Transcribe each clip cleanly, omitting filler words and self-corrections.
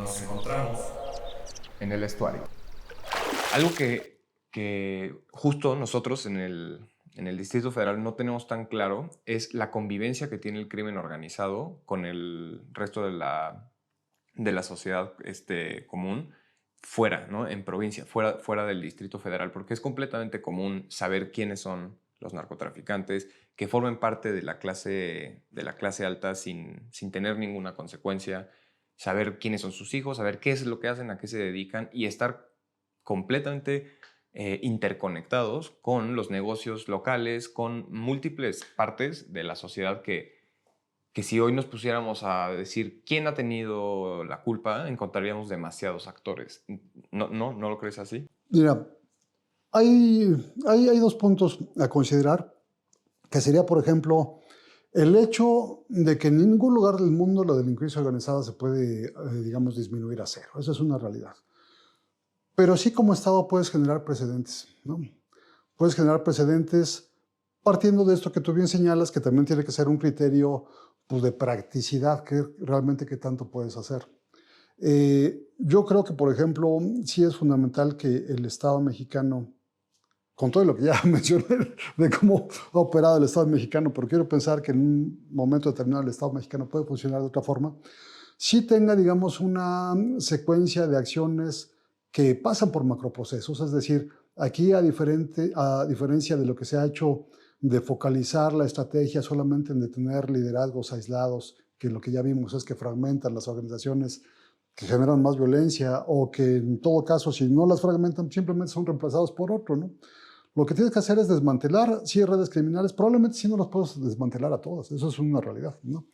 nos encontramos en el estuario. Algo que justo nosotros en el Distrito Federal no tenemos tan claro es la convivencia que tiene el crimen organizado con el resto de la sociedad común fuera, ¿no? En provincia, fuera del Distrito Federal, porque es completamente común saber quiénes son los narcotraficantes, que formen parte de la clase alta sin tener ninguna consecuencia, saber quiénes son sus hijos, saber qué es lo que hacen, a qué se dedican y estar completamente interconectados con los negocios locales, con múltiples partes de la sociedad que si hoy nos pusiéramos a decir quién ha tenido la culpa, encontraríamos demasiados actores. ¿No lo crees así? Mira, hay dos puntos a considerar, que sería, por ejemplo, el hecho de que en ningún lugar del mundo la delincuencia organizada se puede, digamos, disminuir a cero. Esa es una realidad. Pero sí, como Estado puedes generar precedentes, ¿no? Puedes generar precedentes partiendo de esto que tú bien señalas, que también tiene que ser un criterio, pues, de practicidad, que realmente qué tanto puedes hacer. Yo creo que, por ejemplo, sí es fundamental que el Estado mexicano, con todo lo que ya mencioné de cómo ha operado el Estado mexicano, pero quiero pensar que en un momento determinado el Estado mexicano puede funcionar de otra forma, sí tenga, digamos, una secuencia de acciones que pasan por macroprocesos, es decir, aquí a diferencia de lo que se ha hecho de focalizar la estrategia solamente en detener liderazgos aislados, que lo que ya vimos es que fragmentan las organizaciones que generan más violencia o que en todo caso, si no las fragmentan, simplemente son reemplazados por otro, ¿no? Lo que tienes que hacer es desmantelar, sí, redes criminales, probablemente sí no las puedes desmantelar a todas, eso es una realidad, ¿no?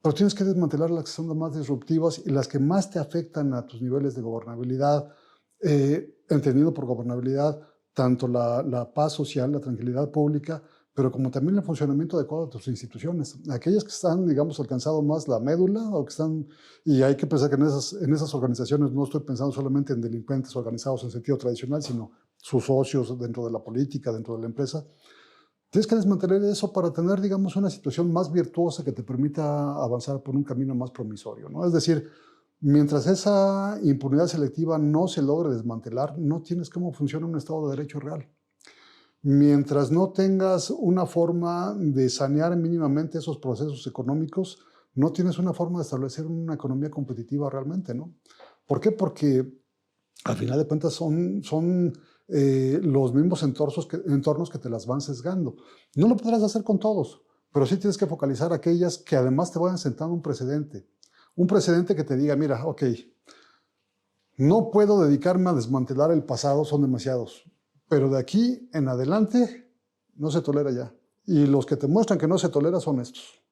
Pero tienes que desmantelar las que son las más disruptivas y las que más te afectan a tus niveles de gobernabilidad, entendido por gobernabilidad tanto la paz social, la tranquilidad pública, pero como también el funcionamiento adecuado de tus instituciones. Aquellas que están, digamos, alcanzado más la médula, o que están, y hay que pensar que en esas organizaciones no estoy pensando solamente en delincuentes organizados en sentido tradicional, sino sus socios dentro de la política, dentro de la empresa. Tienes que desmantelar eso para tener, digamos, una situación más virtuosa que te permita avanzar por un camino más promisorio, ¿no? Es decir, mientras esa impunidad selectiva no se logre desmantelar, no tienes cómo funciona un Estado de Derecho real. Mientras no tengas una forma de sanear mínimamente esos procesos económicos, no tienes una forma de establecer una economía competitiva realmente, ¿no? ¿Por qué? Porque al final de cuentas son los mismos entornos que te las van sesgando. No lo podrás hacer con todos, pero sí tienes que focalizar aquellas que además te vayan sentando un precedente. Un precedente que te diga, mira, ok, no puedo dedicarme a desmantelar el pasado, son demasiados, pero de aquí en adelante no se tolera ya. Y los que te muestran que no se tolera son estos.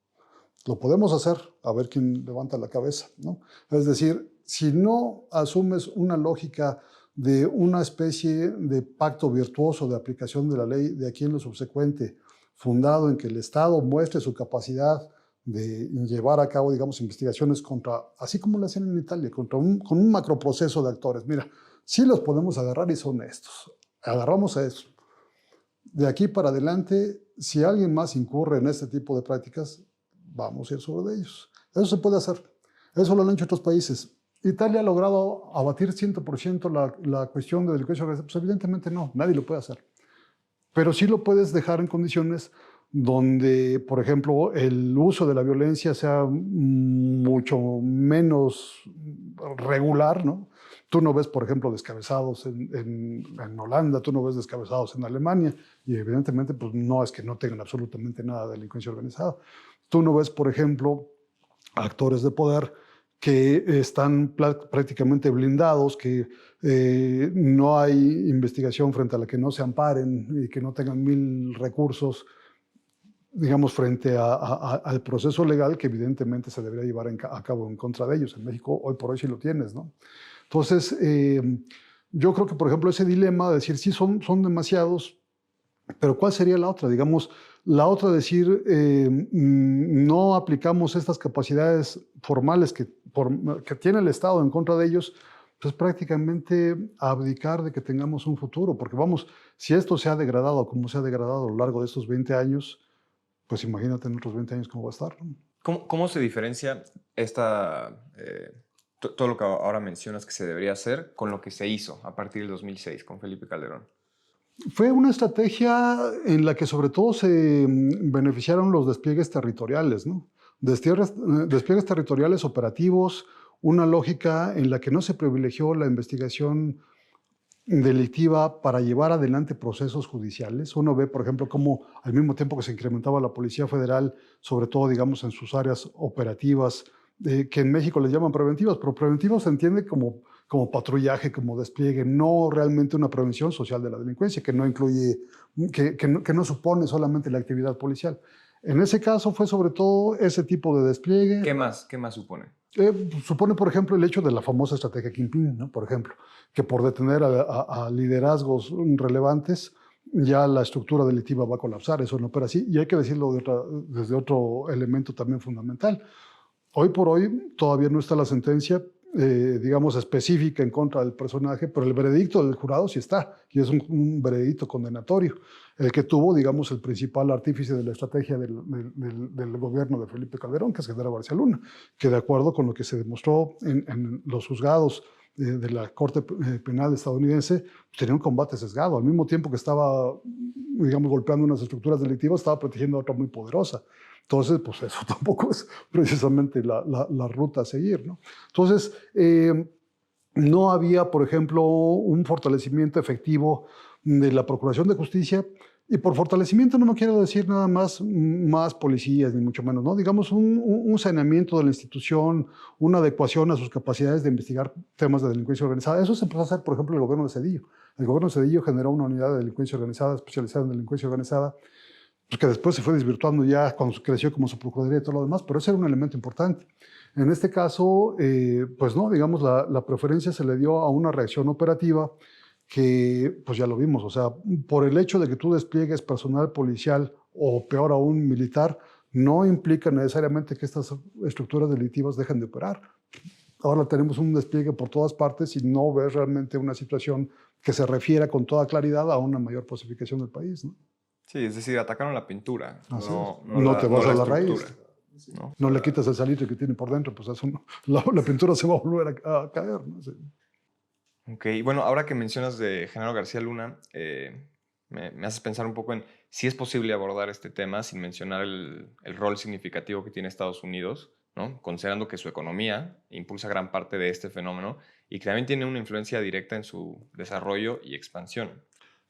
Lo podemos hacer, a ver quién levanta la cabeza, ¿no? Es decir, si no asumes una lógica de una especie de pacto virtuoso de aplicación de la ley de aquí en lo subsecuente, fundado en que el Estado muestre su capacidad de llevar a cabo, digamos, investigaciones contra, así como lo hacen en Italia, con un macroproceso de actores. Mira, sí los podemos agarrar y son estos. Agarramos a eso. De aquí para adelante, si alguien más incurre en este tipo de prácticas, vamos a ir sobre ellos. Eso se puede hacer. Eso lo han hecho otros países. ¿Italia ha logrado abatir 100% la cuestión de delincuencia organizada? Pues evidentemente no, nadie lo puede hacer. Pero sí lo puedes dejar en condiciones donde, por ejemplo, el uso de la violencia sea mucho menos regular, ¿no? Tú no ves, por ejemplo, descabezados en Holanda, tú no ves descabezados en Alemania, y evidentemente pues no es que no tengan absolutamente nada de delincuencia organizada. Tú no ves, por ejemplo, actores de poder que están prácticamente blindados, que no hay investigación frente a la que no se amparen y que no tengan mil recursos, digamos, frente al proceso legal que evidentemente se debería llevar a cabo en contra de ellos. En México hoy por hoy sí lo tienes, ¿no? Entonces, yo creo que, por ejemplo, ese dilema de decir, sí, son demasiados, pero ¿cuál sería la otra? Digamos, la otra decir, no aplicamos estas capacidades formales que tiene el Estado en contra de ellos, pues prácticamente abdicar de que tengamos un futuro, porque vamos, si esto se ha degradado como se ha degradado a lo largo de estos 20 años, pues imagínate en otros 20 años cómo va a estar, ¿no? ¿Cómo se diferencia esta todo lo que ahora mencionas que se debería hacer con lo que se hizo a partir del 2006 con Felipe Calderón. Fue una estrategia en la que sobre todo se beneficiaron los despliegues territoriales, ¿no? Despliegues territoriales operativos, una lógica en la que no se privilegió la investigación delictiva para llevar adelante procesos judiciales. Uno ve, por ejemplo, cómo al mismo tiempo que se incrementaba la Policía Federal, sobre todo, digamos, en sus áreas operativas, que en México les llaman preventivas, pero preventivos se entiende como patrullaje, como despliegue, no realmente una prevención social de la delincuencia, que no incluye, que no supone solamente la actividad policial. En ese caso fue sobre todo ese tipo de despliegue. ¿Qué más supone? Supone, por ejemplo, el hecho de la famosa estrategia Kingpin, ¿no? Por ejemplo, que por detener a liderazgos relevantes, ya la estructura delictiva va a colapsar. Eso no opera así. Y hay que decirlo desde otro elemento también fundamental. Hoy por hoy todavía no está la sentencia, digamos, específica en contra del personaje, pero el veredicto del jurado sí está, y es un veredicto condenatorio, el que tuvo, digamos, el principal artífice de la estrategia del gobierno de Felipe Calderón, que es Genaro García Luna, que de acuerdo con lo que se demostró en los juzgados de la Corte Penal estadounidense, tenía un combate sesgado. Al mismo tiempo que estaba, digamos, golpeando unas estructuras delictivas, estaba protegiendo a otra muy poderosa. Entonces, pues eso tampoco es precisamente la ruta a seguir, ¿no? Entonces, no había, por ejemplo, un fortalecimiento efectivo de la Procuración de Justicia. Y por fortalecimiento no me quiero decir nada más policías, ni mucho menos, ¿no? Digamos, un saneamiento de la institución, una adecuación a sus capacidades de investigar temas de delincuencia organizada. Eso se empezó a hacer, por ejemplo, en el gobierno de Zedillo. El gobierno de Zedillo generó una unidad de delincuencia organizada, especializada en delincuencia organizada, pues que después se fue desvirtuando ya cuando creció como su procuraduría y todo lo demás, pero ese era un elemento importante. En este caso, pues no, digamos, la preferencia se le dio a una reacción operativa que, pues ya lo vimos, o sea, por el hecho de que tú despliegues personal policial o peor aún militar, no implica necesariamente que estas estructuras delictivas dejen de operar. Ahora tenemos un despliegue por todas partes y no ves realmente una situación que se refiera con toda claridad a una mayor pacificación del país, ¿no? Sí, es decir, atacaron la pintura, Así no, es. no No la, te no vas la a la estructura, raíz. ¿no? No le quitas el salitre que tiene por dentro, pues eso la pintura se va a volver a caer, ¿no? Sí. Ok, bueno, ahora que mencionas de Genaro García Luna, me haces pensar un poco en si es posible abordar este tema sin mencionar el rol significativo que tiene Estados Unidos, ¿no? Considerando que su economía impulsa gran parte de este fenómeno y que también tiene una influencia directa en su desarrollo y expansión.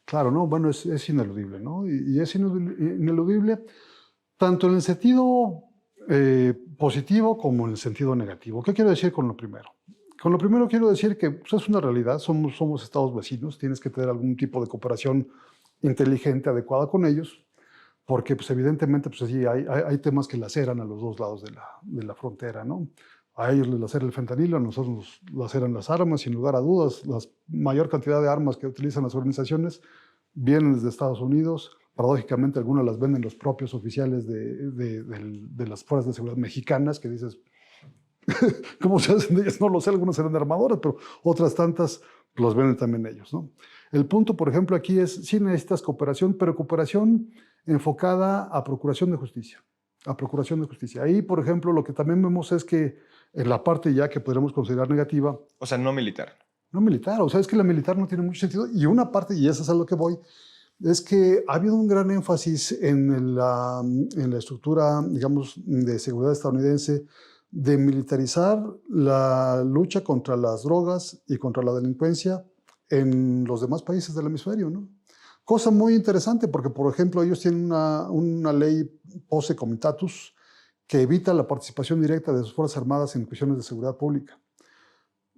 Claro, ¿no? Bueno, es ineludible, ¿no? Y es ineludible tanto en el sentido positivo como en el sentido negativo. ¿Qué quiero decir con lo primero? Con lo primero quiero decir que pues, es una realidad, somos estados vecinos, tienes que tener algún tipo de cooperación inteligente, adecuada con ellos, porque pues, evidentemente pues, sí, hay temas que laceran a los dos lados de la frontera, ¿no? A ellos les lacera el fentanilo, a nosotros nos laceran las armas, sin lugar a dudas. La mayor cantidad de armas que utilizan las organizaciones vienen desde Estados Unidos. Paradójicamente, algunas las venden los propios oficiales de las fuerzas de seguridad mexicanas, que dices, ¿cómo se hacen de ellas? No lo sé, algunas se venden armadoras, pero otras tantas los venden también ellos, ¿no? El punto, por ejemplo, aquí es, sí necesitas cooperación, pero cooperación enfocada a procuración de justicia. A procuración de justicia. Ahí, por ejemplo, lo que también vemos es que en la parte ya que podremos considerar negativa. O sea, no militar. No militar, o sea, es que la militar no tiene mucho sentido. Y una parte, y eso es a lo que voy, es que ha habido un gran énfasis en la estructura, digamos, de seguridad estadounidense de militarizar la lucha contra las drogas y contra la delincuencia en los demás países del hemisferio, ¿no? Cosa muy interesante porque, por ejemplo, ellos tienen una ley posse comitatus que evita la participación directa de sus Fuerzas Armadas en cuestiones de seguridad pública.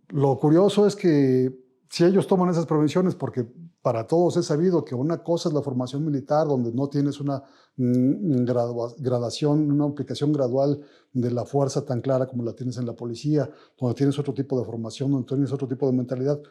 Lo curioso es que si ellos toman esas prevenciones, porque para todos es sabido que una cosa es la formación militar, donde no tienes una gradación, una aplicación gradual de la fuerza tan clara como la tienes en la policía, donde tienes otro tipo de formación, donde tienes otro tipo de mentalidad.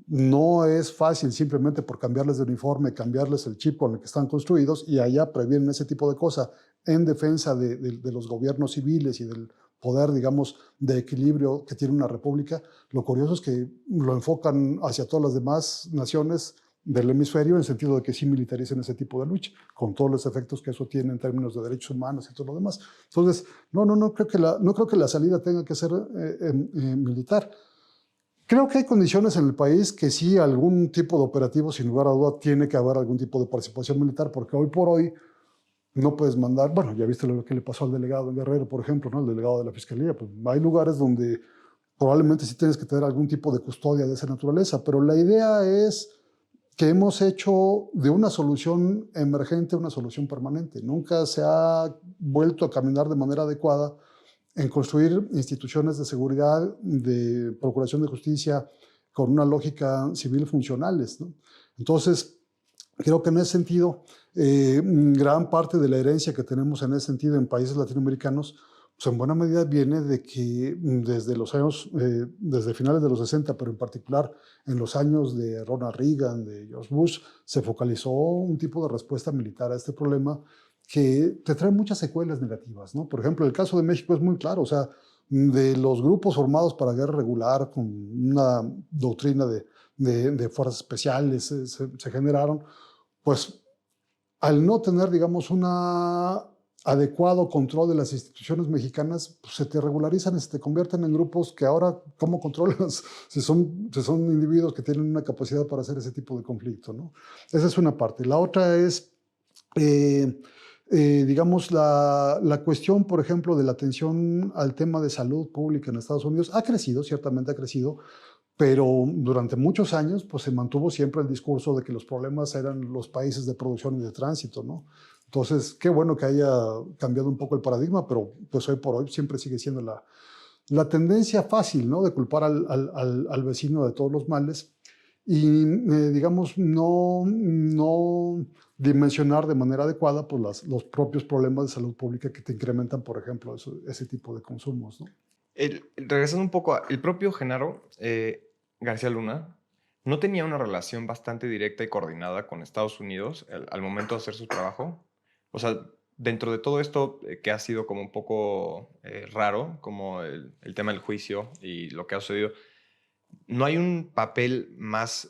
No es fácil simplemente por cambiarles de uniforme, cambiarles el chip con el que están construidos y allá previenen ese tipo de cosas en defensa de los gobiernos civiles y del poder, digamos, de equilibrio que tiene una república. Lo curioso es que lo enfocan hacia todas las demás naciones del hemisferio, en el sentido de que sí militaricen ese tipo de lucha, con todos los efectos que eso tiene en términos de derechos humanos y todo lo demás. Entonces, no creo que la salida tenga que ser militar. Creo que hay condiciones en el país que sí, algún tipo de operativo, sin lugar a duda, tiene que haber algún tipo de participación militar, porque hoy por hoy no puedes mandar, bueno, ya viste lo que le pasó al delegado en Guerrero, por ejemplo, ¿no? El delegado de la Fiscalía, pues hay lugares donde probablemente sí tienes que tener algún tipo de custodia de esa naturaleza, pero la idea es que hemos hecho de una solución emergente una solución permanente. Nunca se ha vuelto a caminar de manera adecuada en construir instituciones de seguridad, de procuración de justicia, con una lógica civil funcionales, ¿no? Entonces, creo que en ese sentido, gran parte de la herencia que tenemos en ese sentido en países latinoamericanos, pues en buena medida viene de que desde los años, desde finales de los 60, pero en particular en los años de Ronald Reagan, de George Bush, se focalizó un tipo de respuesta militar a este problema que te trae muchas secuelas negativas, ¿no? Por ejemplo, el caso de México es muy claro, o sea, de los grupos formados para guerra regular, con una doctrina de fuerzas especiales, se generaron, pues al no tener, digamos, un adecuado control de las instituciones mexicanas, pues se te regularizan y se te convierten en grupos que ahora, ¿cómo controlas si son individuos que tienen una capacidad para hacer ese tipo de conflicto, ¿no? Esa es una parte. La otra es, digamos, la cuestión, por ejemplo, de la atención al tema de salud pública en Estados Unidos ha crecido, ciertamente ha crecido, pero durante muchos años pues, se mantuvo siempre el discurso de que los problemas eran los países de producción y de tránsito, ¿no? Entonces, qué bueno que haya cambiado un poco el paradigma, pero pues hoy por hoy siempre sigue siendo la tendencia fácil, ¿no? De culpar al vecino de todos los males y, digamos, no dimensionar de manera adecuada pues, los propios problemas de salud pública que te incrementan, por ejemplo, ese tipo de consumos, ¿no? Regresando un poco el propio Genaro García Luna no tenía una relación bastante directa y coordinada con Estados Unidos al momento de hacer su trabajo. O sea, dentro de todo esto que ha sido como un poco raro, como el tema del juicio y lo que ha sucedido, no hay un papel más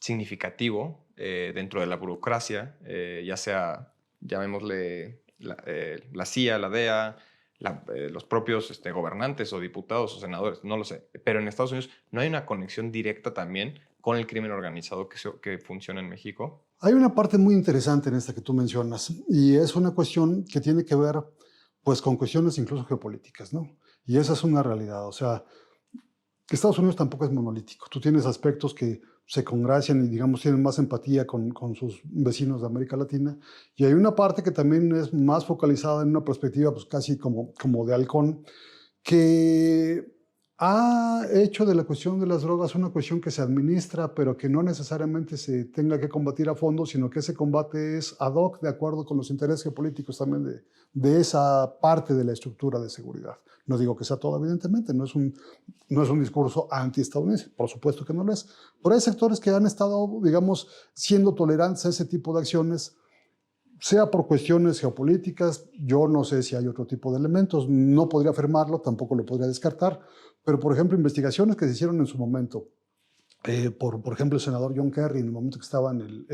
significativo dentro de la burocracia, ya sea, llamémosle, la CIA, la DEA, los propios gobernantes o diputados o senadores, no lo sé. Pero en Estados Unidos no hay una conexión directa también con el crimen organizado que funciona en México. Hay una parte muy interesante en esta que tú mencionas y es una cuestión que tiene que ver pues con cuestiones incluso geopolíticas, ¿no? Y esa es una realidad, o sea, Estados Unidos tampoco es monolítico. Tú tienes aspectos que se congracian y, digamos, tienen más empatía con sus vecinos de América Latina. Y hay una parte que también es más focalizada en una perspectiva, pues casi como de halcón, que ha hecho de la cuestión de las drogas una cuestión que se administra, pero que no necesariamente se tenga que combatir a fondo, sino que ese combate es ad hoc, de acuerdo con los intereses geopolíticos también de esa parte de la estructura de seguridad. No digo que sea todo, evidentemente, no es un discurso anti-estadounidense, por supuesto que no lo es, pero hay sectores que han estado, digamos, siendo tolerantes a ese tipo de acciones, sea por cuestiones geopolíticas, yo no sé si hay otro tipo de elementos, no podría afirmarlo, tampoco lo podría descartar, pero por ejemplo, investigaciones que se hicieron en su momento, por ejemplo, el senador John Kerry, en el momento que estaba en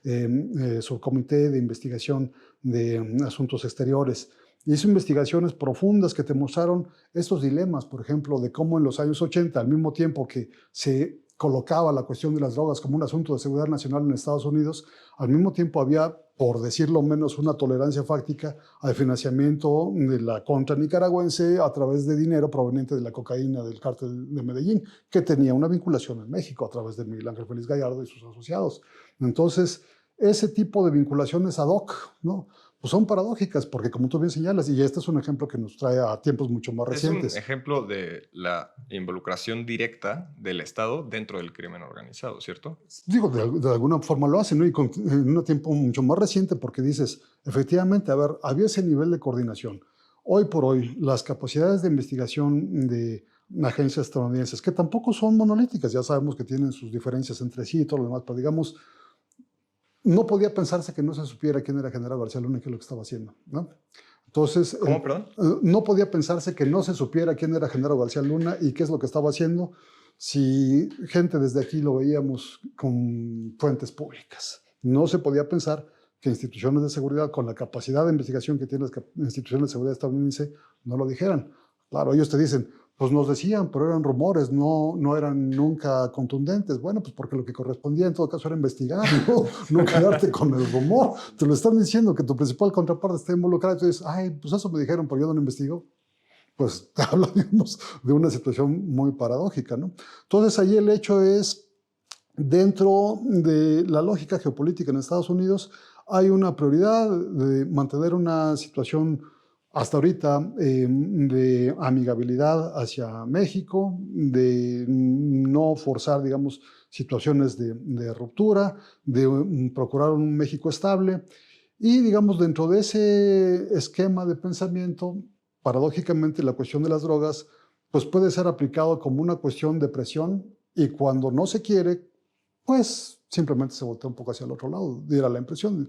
el subcomité de investigación de asuntos exteriores, hizo investigaciones profundas que te mostraron estos dilemas, por ejemplo, de cómo en los años 80, al mismo tiempo que se colocaba la cuestión de las drogas como un asunto de seguridad nacional en Estados Unidos, al mismo tiempo había, por decirlo menos, una tolerancia fáctica al financiamiento de la contra nicaragüense a través de dinero proveniente de la cocaína del cártel de Medellín, que tenía una vinculación en México a través de Miguel Ángel Félix Gallardo y sus asociados. Entonces, ese tipo de vinculaciones ad hoc, ¿no? Pues son paradójicas, porque como tú bien señalas, y este es un ejemplo que nos trae a tiempos mucho más recientes. Es un ejemplo de la involucración directa del Estado dentro del crimen organizado, ¿cierto? Digo, de alguna forma lo hacen, ¿no? Y en un tiempo mucho más reciente, porque dices, efectivamente, a ver, había ese nivel de coordinación. Hoy por hoy, las capacidades de investigación de agencias estadounidenses, que tampoco son monolíticas, ya sabemos que tienen sus diferencias entre sí y todo lo demás, pero digamos, no podía pensarse que no se supiera quién era Genaro García Luna y qué es lo que estaba haciendo, ¿no? Entonces, ¿Cómo, perdón? No podía pensarse que no se supiera quién era Genaro García Luna y qué es lo que estaba haciendo, si gente desde aquí lo veíamos con fuentes públicas. No se podía pensar que instituciones de seguridad, con la capacidad de investigación que tienen las instituciones de seguridad estadounidense, no lo dijeran. Claro, ellos te dicen, pues nos decían, pero eran rumores, no eran nunca contundentes. Bueno, pues porque lo que correspondía en todo caso era investigar, no quedarte con el rumor. Te lo están diciendo que tu principal contraparte está involucrada y tú dices, ay, pues eso me dijeron, pero yo no lo investigo. Pues te habla, digamos, de una situación muy paradójica, ¿no? Entonces, ahí el hecho es, dentro de la lógica geopolítica en Estados Unidos, hay una prioridad de mantener una situación hasta ahorita de amigabilidad hacia México, de no forzar, digamos, situaciones de ruptura, de procurar un México estable. Y, digamos, dentro de ese esquema de pensamiento, paradójicamente, la cuestión de las drogas pues puede ser aplicado como una cuestión de presión y cuando no se quiere, pues simplemente se voltea un poco hacia el otro lado, diera la impresión.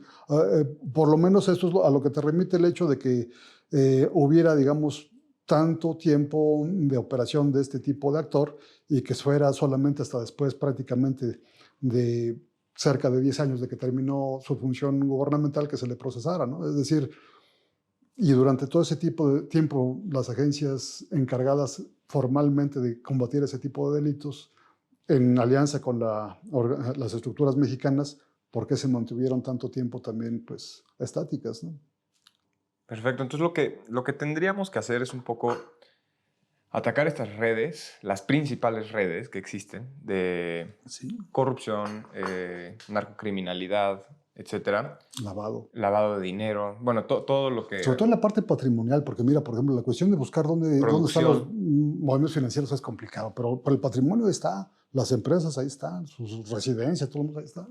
Por lo menos esto es a lo que te remite el hecho de que hubiera, digamos, tanto tiempo de operación de este tipo de actor y que fuera solamente hasta después prácticamente de cerca de 10 años de que terminó su función gubernamental que se le procesara, ¿no? Es decir, y durante todo ese tipo de tiempo, las agencias encargadas formalmente de combatir ese tipo de delitos, en alianza con las estructuras mexicanas, ¿por qué se mantuvieron tanto tiempo también pues, estáticas? ¿No? Perfecto. Entonces lo que tendríamos que hacer es un poco atacar estas redes, las principales redes que existen de Sí, corrupción, narcocriminalidad, etcétera, lavado. lavado de dinero, bueno, todo lo que... Sobre todo en la parte patrimonial, porque mira, por ejemplo, la cuestión de buscar dónde están los Producción. movimientos financieros es complicado, pero el patrimonio está, las empresas ahí están, sus residencias, todo el mundo ahí está.